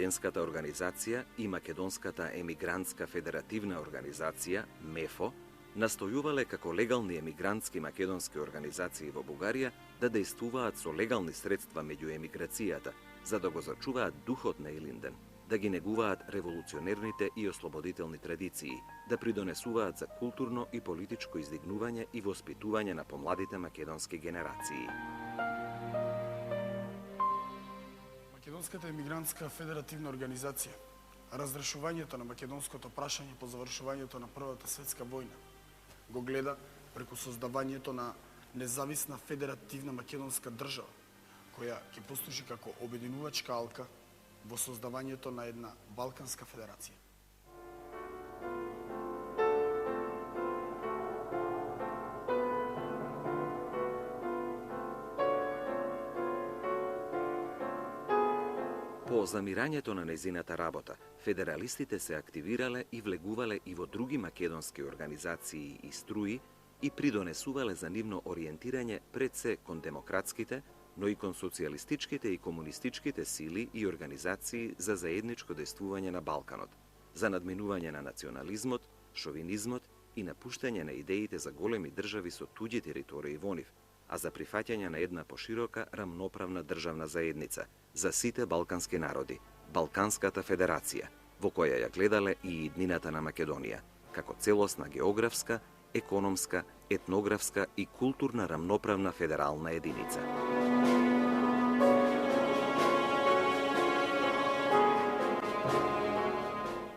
студентската организација и Македонската емигрантска федеративна организација, МЕФО, настојувале како легални емигрантски македонски организации во Бугарија да дејствуваат со легални средства меѓу емиграцијата, за да го зачуваат духот на Илинден, да ги негуваат револуционерните и ослободителни традиции, да придонесуваат за културно и политичко издигнување и воспитување на помладите македонски генерации. Македонската емигрантска федеративна организација, разрешувањето на македонското прашање по завршувањето на Првата светска војна, го гледа преку создавањето на независна федеративна македонска држава, која ќе послужи како обединувачка алка во создавањето на една Балканска федерација. По замирањето на незината работа, федералистите се активирале и влегувале и во други македонски организации и струи и придонесувале за нивно ориентирање пред се кон демократските, но и кон социјалистичките и комунистичките сили и организации за заедничко дејствување на Балканот, за надминување на национализмот, шовинизмот и напуштање на идеите за големи држави со туѓи територии во нив, а за прифаќање на една поширока рамноправна државна заедница за сите балкански народи, Балканската федерација, во која ја гледале и иднината на Македонија, како целосна географска, економска, етнографска и културна рамноправна федерална единица.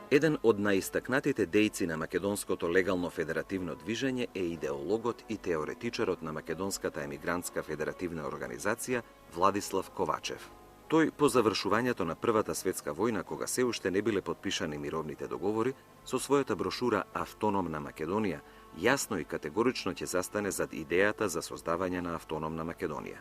Еден од најистакнатите дејци на македонското легално федеративно движење е идеологот и теоретичарот на Македонската емигрантска федеративна организација Владислав Ковачев. Тој, по завршувањето на Првата светска војна, кога се уште не биле подпишани мировните договори, со својата брошура Автономна Македонија, јасно и категорично ќе застане зад идејата за создавање на автономна Македонија.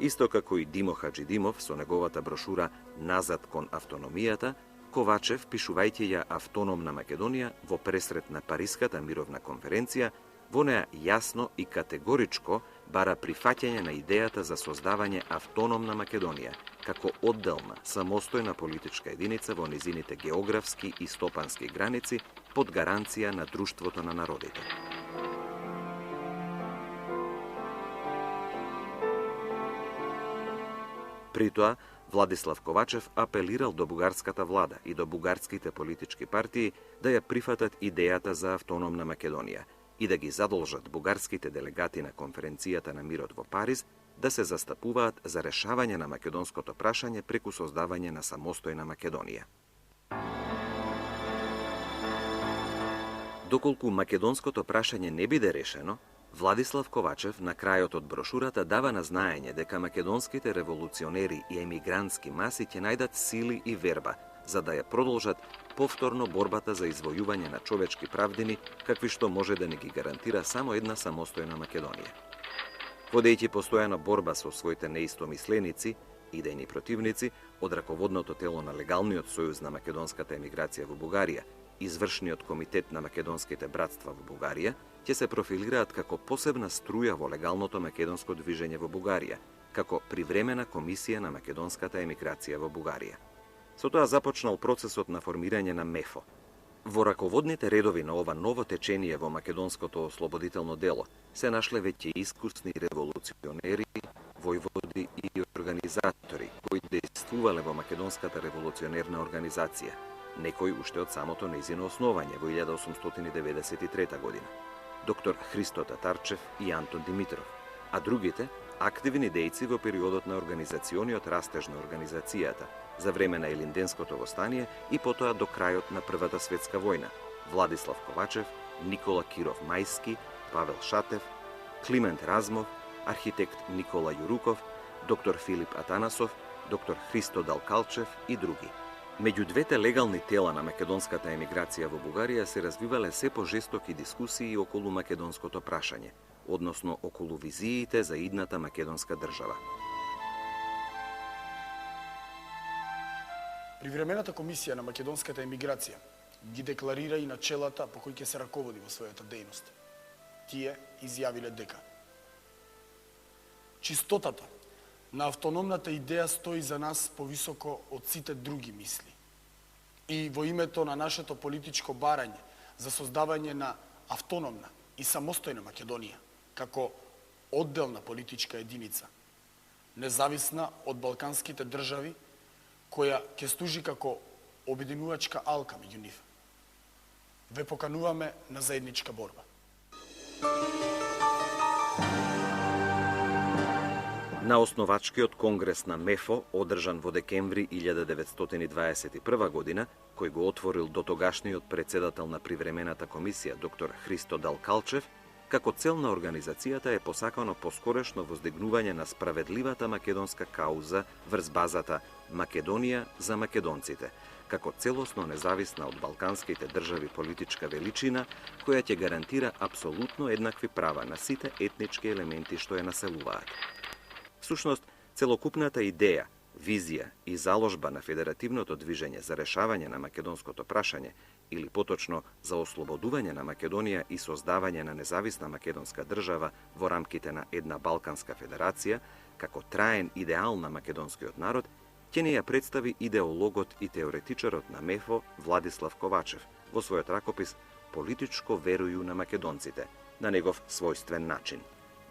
Исто како и Димо Хаджидимов со неговата брошура Назад кон автономијата, Ковачев, пишувајќи ја Автономна Македонија во пресрет на Париската мировна конференција, во неа јасно и категоричко бара прифаќање на идејата за создавање автономна Македонија, како одделна, самостојна политичка единица во низините географски и стопански граници под гаранција на друштвото на народите. При тоа, Владислав Ковачев апелирал до бугарската влада и до бугарските политички партии да ја прифатат идејата за автономна Македонија и да ги задолжат бугарските делегати на конференцијата на мирот во Париз да се застапуваат за решавање на македонското прашање преку создавање на самостојна Македонија. Доколку македонското прашање не биде решено, Владислав Ковачев на крајот од брошурата дава на знаење дека македонските револуционери и емигрантски маси ќе најдат сили и верба за да ја продолжат повторно борбата за извојување на човечки правдини, какви што може да не ги гарантира само една самостојна Македонија. Водејќи постојана борба со своите неистомисленици, идејни противници од раководното тело на легалниот сојуз на македонската емиграција во Бугарија, извршниот комитет на македонските братства во Бугарија, ќе се профилираат како посебна струја во легалното македонско движење во Бугарија, како привремена комисија на македонската емиграција во Бугарија. Со тоа започнал процесот на формирање на МЕФО. Во раководните редови на ова ново течение во македонското ослободително дело се нашле веќе искусни револуционери, војводи и организатори кои дејствувале во македонската револуционерна организација, некои уште од самото нејзино основање во 1893 година. Доктор Христо Татарчев и Антон Димитров, а другите активни дејци во периодот на организациониот растеж на организацијата, за време на Илинденското востание и потоа до крајот на Првата светска војна, Владислав Ковачев, Никола Киров Мајски, Павел Шатев, Климент Размов, архитект Никола Јуруков, доктор Филип Атанасов, доктор Христо Далкалчев и други. Меѓу двете легални тела на македонската емиграција во Бугарија се развивале се пожестоки дискусии околу македонското прашање, односно околу визиите за идната македонска држава. Привремената комисија на македонската емиграција ги декларира и начелата по кои ќе се раководи во својата дејност. Тие изјавиле дека чистотата на автономната идеја стои за нас повисоко од сите други мисли. И во името на нашето политичко барање за создавање на автономна и самостојна Македонија, како одделна политичка единица, независна од балканските држави, која ќе служи како обединувачка алка меѓу нив. Ве покануваме на заедничка борба. На основачкиот конгрес на МЕФО, одржан во декември 1921 година, кој го отворил дотогашниот председател на привремената комисија, доктор Христо Далкалчев, како цел на организацијата е посакано поскорешно воздигнување на справедливата македонска кауза врз базата Македонија за македонците, како целосно независна од балканските држави политичка величина, која ќе гарантира апсолутно еднакви права на сите етнички елементи што ја населуваат. Всушност, целокупната идеја, визија и заложба на федеративното движење за решавање на македонското прашање, или поточно за ослободување на Македонија и создавање на независна македонска држава во рамките на една Балканска федерација, како траен идеал на македонскиот народ, ќе не ја представи идеологот и теоретичарот на МЕФО Владислав Ковачев во својот ракопис «Политичко верују на македонците» на негов својствен начин.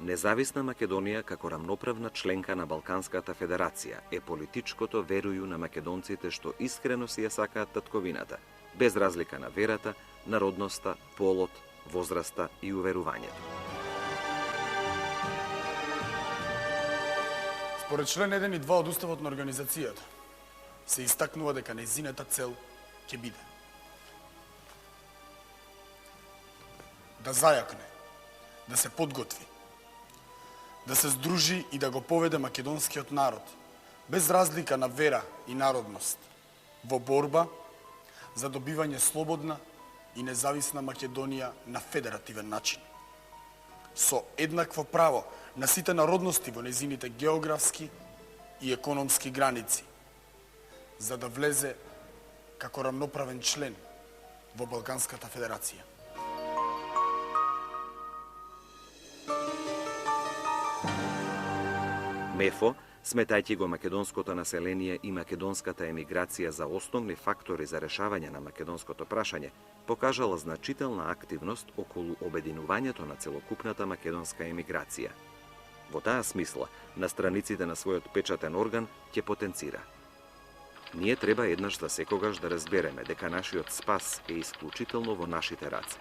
Независна Македонија како рамноправна членка на Балканската федерација е политичкото верују на македонците што искрено си ја сакаат татковината, без разлика на верата, народноста, полот, возраста и уверувањето. Според член 1 и 2 од уставот на организацијата се истакнува дека нејзината цел ќе биде да зајакне, да се подготви, да се здружи и да го поведе македонскиот народ, без разлика на вера и народност, во борба за добивање слободна и независна Македонија на федеративен начин, со еднакво право на сите народности во незините географски и економски граници, за да влезе како рамноправен член во Балканската федерација. МЕФО, сметајќи го македонското население и македонската емиграција за основни фактори за решавање на македонското прашање, покажала значителна активност околу обединувањето на целокупната македонска емиграција. Во таа смисла, на страниците на својот печатен орган ќе потенцира: ние треба еднаш за секогаш да разбереме дека нашиот спас е исклучително во нашите раце.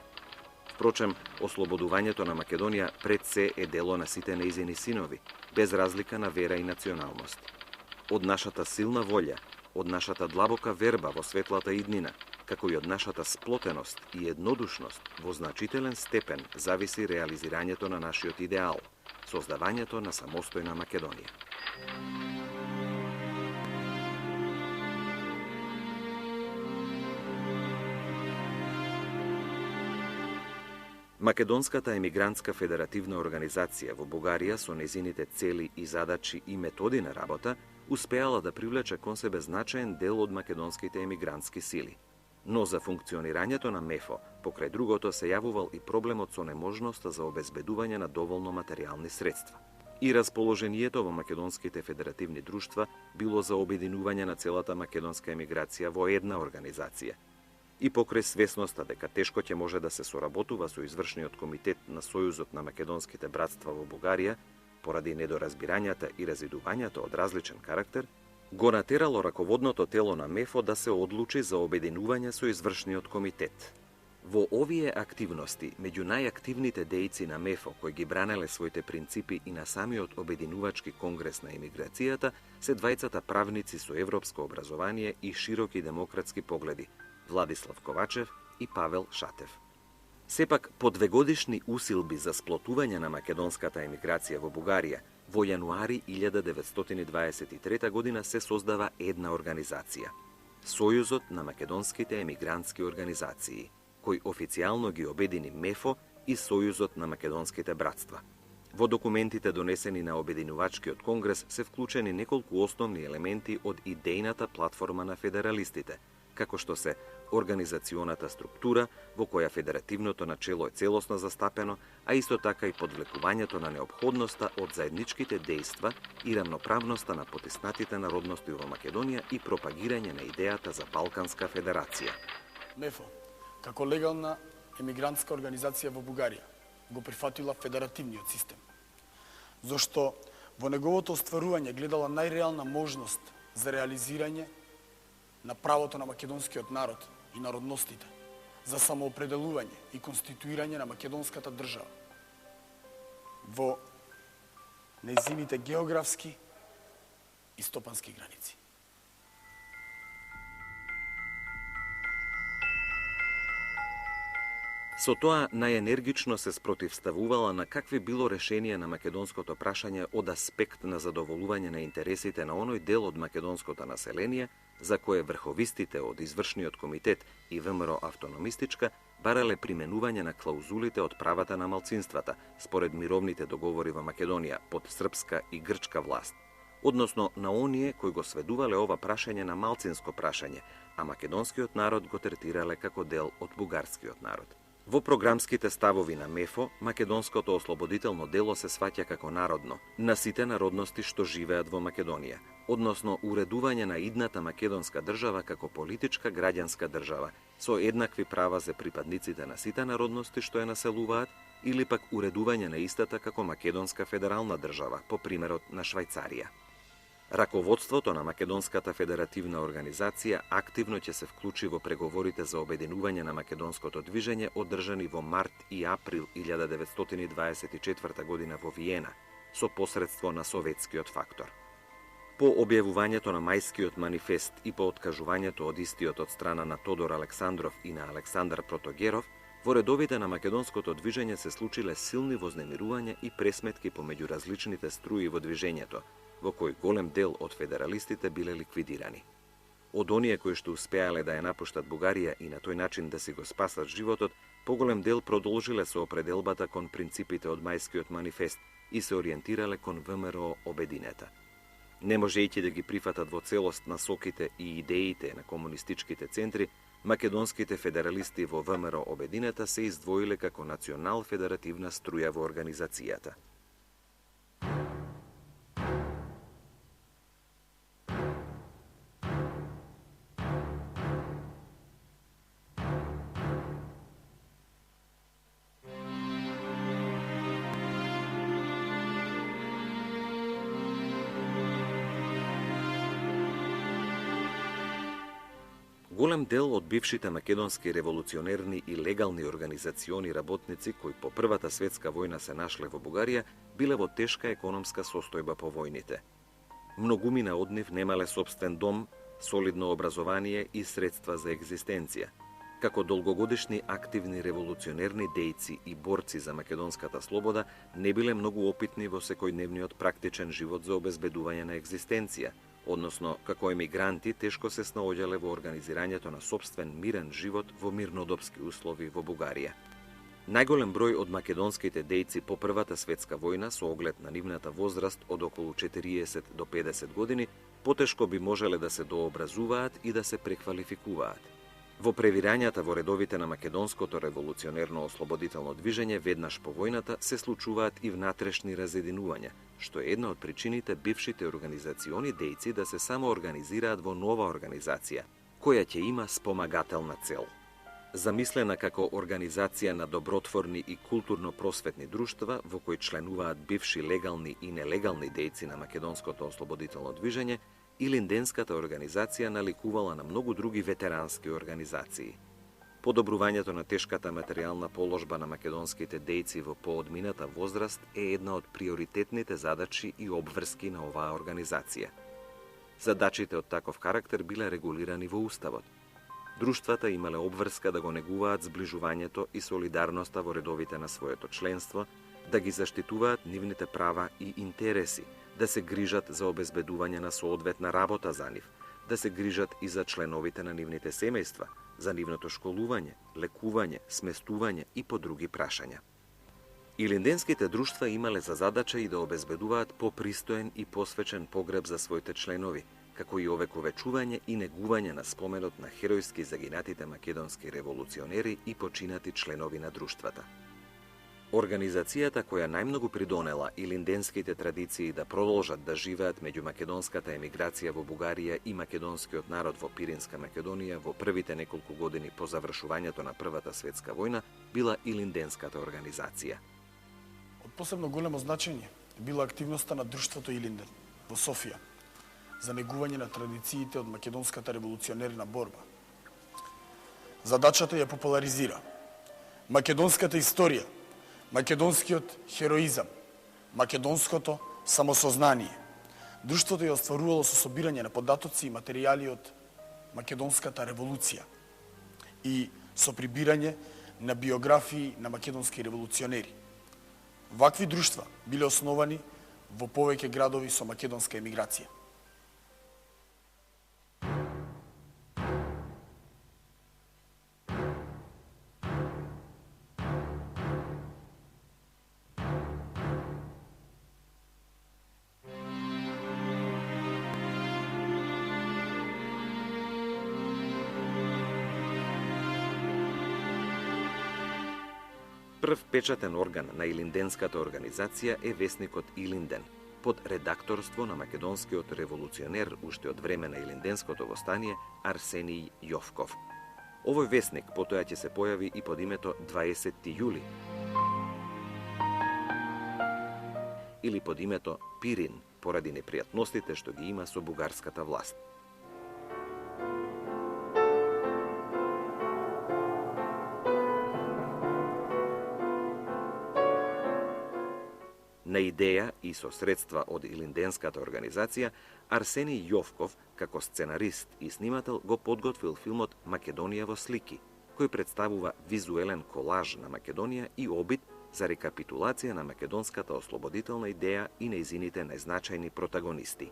Впрочем, ослободувањето на Македонија пред се е дело на сите нејзини синови, без разлика на вера и националност. Од нашата силна волја, од нашата длабока верба во светлата иднина, како и од нашата сплотеност и еднодушност, во значителен степен зависи реализирањето на нашиот идеал, создавањето на самостојна Македонија. Македонската емигрантска федеративна организација во Бугарија со незините цели и задачи и методи на работа успеала да привлече кон себе значаен дел од македонските емигрантски сили. Но за функционирањето на МЕФО, покрај другото, се јавувал и проблемот со неможноста за обезбедување на доволно материјални средства. И расположението во македонските федеративни друштва било за обединување на целата македонска емиграција во една организација. И покрај свесноста дека тешко ќе може да се соработува со извршниот комитет на Сојузот на македонските братства во Бугарија, поради недоразбирањата и развидувањата од различен карактер, го натерало раководното тело на МЕФО да се одлучи за обединување со извршниот комитет. Во овие активности, меѓу најактивните дејци на МЕФО кои ги бранеле своите принципи и на самиот обединувачки конгрес на емиграцијата, се двајцата правници со европско образование и широки демократски погледи, Владислав Ковачев и Павел Шатев. Сепак, по двегодишни усилби за сплотување на македонската емиграција во Бугарија, во јануари 1923 година се создава една организација – Сојузот на македонските емигрантски организации, кој официјално ги обедини МЕФО и Сојузот на македонските братства. Во документите донесени на Обединувачкиот конгрес се вклучени неколку основни елементи од идејната платформа на федералистите, како што се организационата структура, во која федеративното начело е целосно застапено, а исто така и подвлекувањето на неопходноста од заедничките дејства и рамноправноста на потиснатите народности во Македонија и пропагирање на идејата за Балканска федерација. МЕФО, како легална емигрантска организација во Бугарија, го прифатила федеративниот систем, зашто во неговото остварување гледала најреална можност за реализирање на правото на македонскиот народ и народностите за самоопределување и конституирање на македонската држава во нејзините географски и стопански граници. Со тоа најенергично се спротивставувала на какви било решение на македонското прашање од аспект на задоволување на интересите на оној дел од македонското население за кое врховистите од Извршниот комитет и ВМРО Автономистичка барале применување на клаузулите од правата на малцинствата според мировните договори во Македонија под српска и грчка власт, односно на оние кои го сведувале ова прашање на малцинско прашање, а македонскиот народ го третирале како дел од бугарскиот народ. Во програмските ставови на МЕФО, македонското ослободително дело се сваќа како народно, на сите народности што живеат во Македонија, односно уредување на идната македонска држава како политичка граѓанска држава, со еднакви права за припадниците на сите народности што ја населуваат, или пак уредување на истата како македонска федерална држава, по примерот на Швајцарија. Раководството на Македонската федеративна организација активно ќе се вклучи во преговорите за обединување на македонското движење одржани во март и април 1924 година во Виена, со посредство на советскиот фактор. По објавувањето на Мајскиот манифест и по откажувањето од истиот од страна на Тодор Александров и на Александар Протогеров, во редовите на македонското движење се случиле силни вознемирувања и пресметки помеѓу различните струи во движењето, во кој голем дел од федералистите биле ликвидирани. Од оние кои што успеале да ја напуштат Бугарија и на тој начин да си го спасат животот, поголем дел продолжиле со определбата кон принципите од Мајскиот манифест и се ориентирале кон ВМРО Обединета. Не можејќи да ги прифатат во целост насоките и идеите на комунистичките центри, македонските федералисти во ВМРО Обединета се издвоиле како национал-федеративна струја во организацијата. Голем дел од бившите македонски револуционерни и легални организациони работници кои по Првата светска војна се нашле во Бугарија, биле во тешка економска состојба по војните. Многумина од нив немале сопствен дом, солидно образование и средства за екзистенција. Како долгогодишни активни револуционерни дејци и борци за македонската слобода, не биле многу опитни во секојдневниот практичен живот за обезбедување на екзистенција, односно, како емигранти, тешко се снаоѓале во организирањето на сопствен мирен живот во мирнодопски услови во Бугарија. Најголем број од македонските дејци по Првата светска војна, со оглед на нивната возраст од околу 40 до 50 години, потешко би можеле да се дообразуваат и да се преквалификуваат. Во превирањата во редовите на македонското револуционерно ослободително движење веднаш по војната се случуваат и внатрешни разединувања, што е една од причините бившите организациони дејци да се самоорганизираат во нова организација, која ќе има спомагателна цел. Замислена како организација на добротворни и културно-просветни друштва, во кои членуваат бивши легални и нелегални дејци на македонското ослободително движење, Илинденската организација наликувала на многу други ветерански организации. Подобрувањето на тешката материјална положба на македонските дејци во поодмината возраст е една од приоритетните задачи и обврски на оваа организација. Задачите од таков карактер биле регулирани во Уставот. Друштвата имале обврска да го негуваат зближувањето и солидарноста во редовите на своето членство, да ги заштитуваат нивните права и интереси, да се грижат за обезбедување на соодветна работа за нив, да се грижат и за членовите на нивните семејства, за нивното школување, лекување, сместување и по други прашања. Илинденските друштва имале за задача и да обезбедуваат попристоен и посвечен погреб за своите членови, како и овековечување и негување на споменот на херојски загинатите македонски револуционери и починати членови на друштвата. Организацијата која најмногу придонела илинденските традиции да продолжат да живеат меѓу македонската емиграција во Бугарија и македонскиот народ во Пиринска Македонија во првите неколку години по завршувањето на Првата светска војна била Илинденската организација. Од посебно големо значење била активноста на друштвото Илинден во Софија за негување на традициите од македонската револуционерна борба. Задачата ја популаризира македонската историја, македонскиот хероизам, македонското самосознание. Друштвото ја остварувало со собирање на податоци и материјали од македонската револуција и со прибирање на биографии на македонски револуционери. Вакви друштва биле основани во повеќе градови со македонска емиграција. Прв печатен орган на Илинденската организација е весникот Илинден, под редакторство на македонскиот револуционер уште од време на Илинденското востание Арсенија Јовков. Овој весник потоа ќе се појави и под името 20 јули или под името Пирин, поради непријатностите што ги има со бугарската власт. На идеја и со средства од Илинденската организација, Арсенија Јовков, како сценарист и снимател, го подготвил филмот Македонија во слики, кој представува визуелен колаж на Македонија и обид за рекапитулација на македонската ослободителна идеја и нејзините најзначајни протагонисти.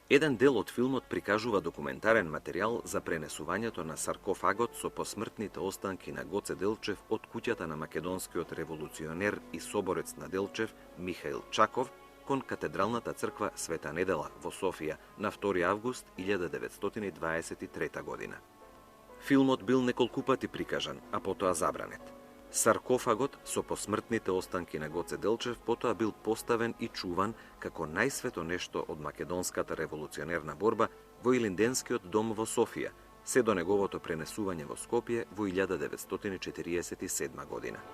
Еден дел од филмот прикажува документарен материјал за пренесувањето на саркофагот со посмртните останки на Гоце Делчев од куќата на македонскиот револуционер и соборец на Делчев Михаил Чаков кон катедралната црква Света Недела во Софија на 2 август 1923 година. Филмот бил неколку пати прикажан, а потоа забранет. Саркофагот со посмртните останки на Гоце Делчев потоа бил поставен и чуван како најсвето нешто од македонската револуционерна борба во Илинденскиот дом во Софија, се до неговото пренесување во Скопје во 1947 година.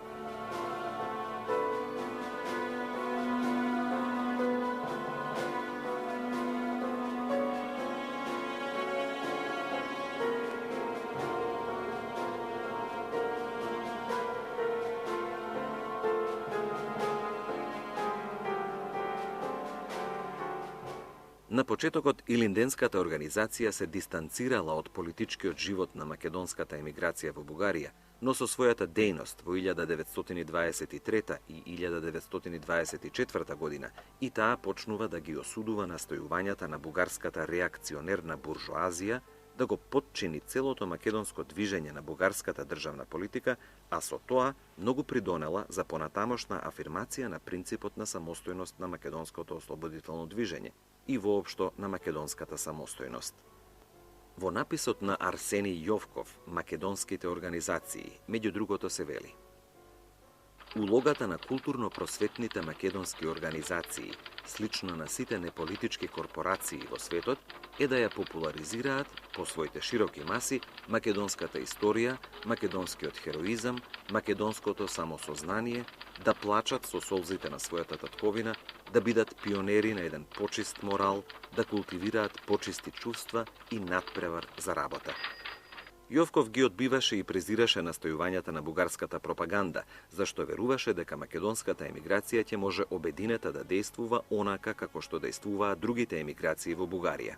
На почетокот Илинденската организација се дистанцирала од политичкиот живот на македонската емиграција во Бугарија, но со својата дејност во 1923 и 1924 година и таа почнува да ги осудува настојувањата на бугарската реакционерна буржоазија да го потчини целото македонско движење на бугарската државна политика, а со тоа многу придонела за понатамошна афирмација на принципот на самостојност на македонското ослободително движење и воопшто на македонската самостојност. Во написот на Арсенија Јовков, македонските организации, меѓу другото се вели: улогата на културно-просветните македонски организации, слично на сите неполитички корпорации во светот, е да ја популаризираат по своите широки маси македонската историја, македонскиот хероизам, македонското самосознание, да плачат со солзите на својата татковина, да бидат пионери на еден почист морал, да култивираат почисти чувства и надпревар за работа. Јовков ги одбиваше и презираше настојувањата на бугарската пропаганда, зашто веруваше дека македонската емиграција ќе може обединета да действува онака како што действуваат другите емиграции во Бугарија.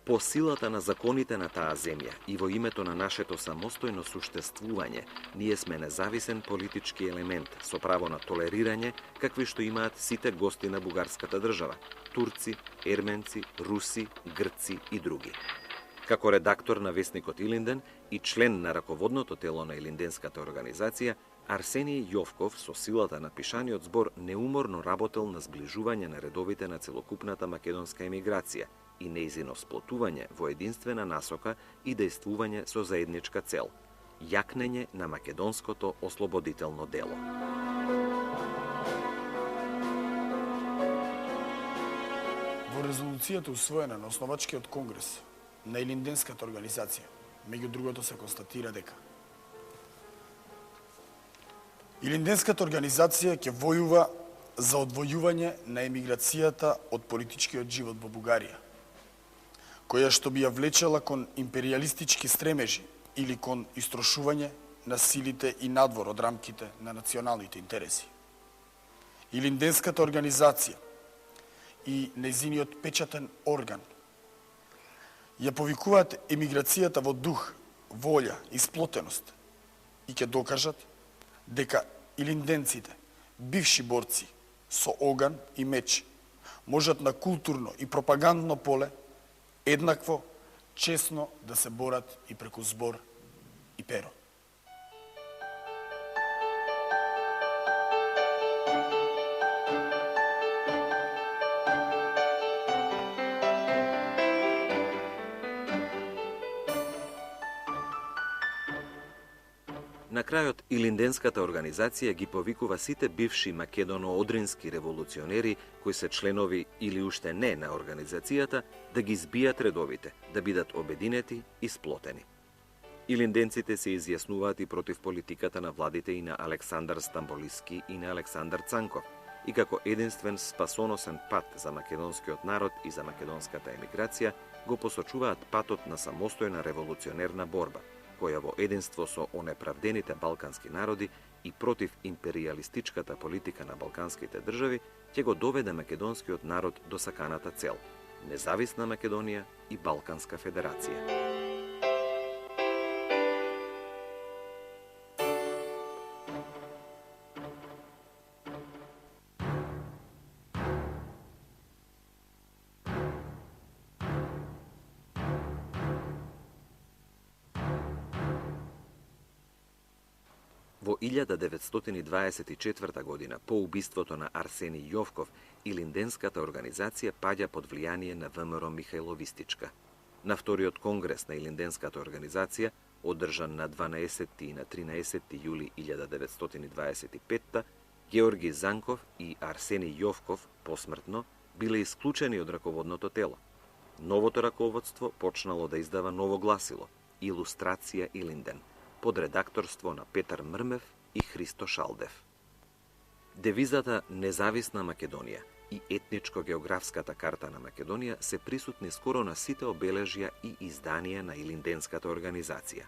По силата на законите на таа земја и во името на нашето самостојно суштествување, ние сме независен политички елемент со право на толерирање, какви што имаат сите гости на бугарската држава – турци, ерменци, руси, грци и други. Како редактор на весникот Илинден и член на раководното тело на Илинденската организација, Арсенија Јовков со силата на пишаниот збор неуморно работел на зближување на редовите на целокупната македонска емиграција и нејзино сплотување во единствена насока и дејствување со заедничка цел – јакнење на македонското ослободително дело. Во резолуцијата усвоена на основачкиот конгрес на Илинденската организација, меѓу другото се констатира дека Илинденската организација ќе војува за одвојување на емиграцијата од политичкиот живот во Бугарија, која што би ја влечела кон империалистички стремежи или кон истрошување на силите и надвор од рамките на националните интереси. Илинденската организација и нејзиниот печатен орган ја повикуваат емиграцијата во дух, волја и сплотеност и ќе докажат дека илинденците, бивши борци со оган и меч, можат на културно и пропагандно поле еднакво, честно да се борат и преку збор и перо. На крајот, Илинденската организација ги повикува сите бивши македоно-одрински револуционери кои се членови или уште не на организацијата да ги збијат редовите, да бидат обединети и сплотени. Илинденците се изјаснуваат и против политиката на владите и на Александар Стамболиски и на Александар Цанков и како единствен спасоносен пат за македонскиот народ и за македонската емиграција го посочуваат патот на самостојна револуционерна борба, која во единство со онеправдените балкански народи и против империалистичката политика на балканските држави ќе го доведе македонскиот народ до саканата цел – независна Македонија и Балканска федерација. Во 1924 година, по убиството на Арсенија Јовков, Илинденската организација паѓа под влијание на ВМРО Михајловистичка. На вториот конгрес на Илинденската организација, одржан на 12 и на 13 јули 1925, Георги Занков и Арсенија Јовков посмртно биле исклучени од раководното тело. Новото раководство почнало да издава ново гласило – Илустрација Илинден, под редакторство на Петар Мрмев и Христо Шалдев. Девизата Независна Македонија и етничко-географската карта на Македонија се присутни скоро на сите обележја и изданија на Илинденската организација.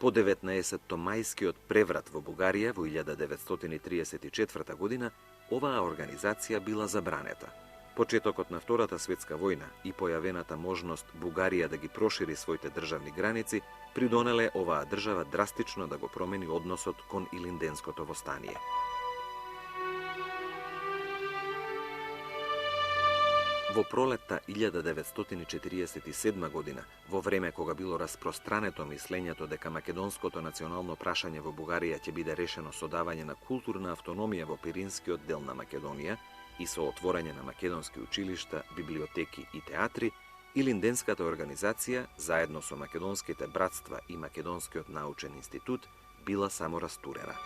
По 19-то мајскиот преврат во Бугарија во 1934 година, оваа организација била забранета. Почетокот на Втората светска војна и појавената можност Бугарија да ги прошири своите државни граници придонеле оваа држава драстично да го промени односот кон Илинденското востание. Во пролетта 1947 година, во време кога било распространето мислењето дека македонското национално прашање во Бугарија ќе биде решено со давање на културна автономија во Пиринскиот дел на Македонија и со отворање на македонски училишта, библиотеки и театри, Илинденската организација, заедно со македонските братства и Македонскиот научен институт, била само растурена.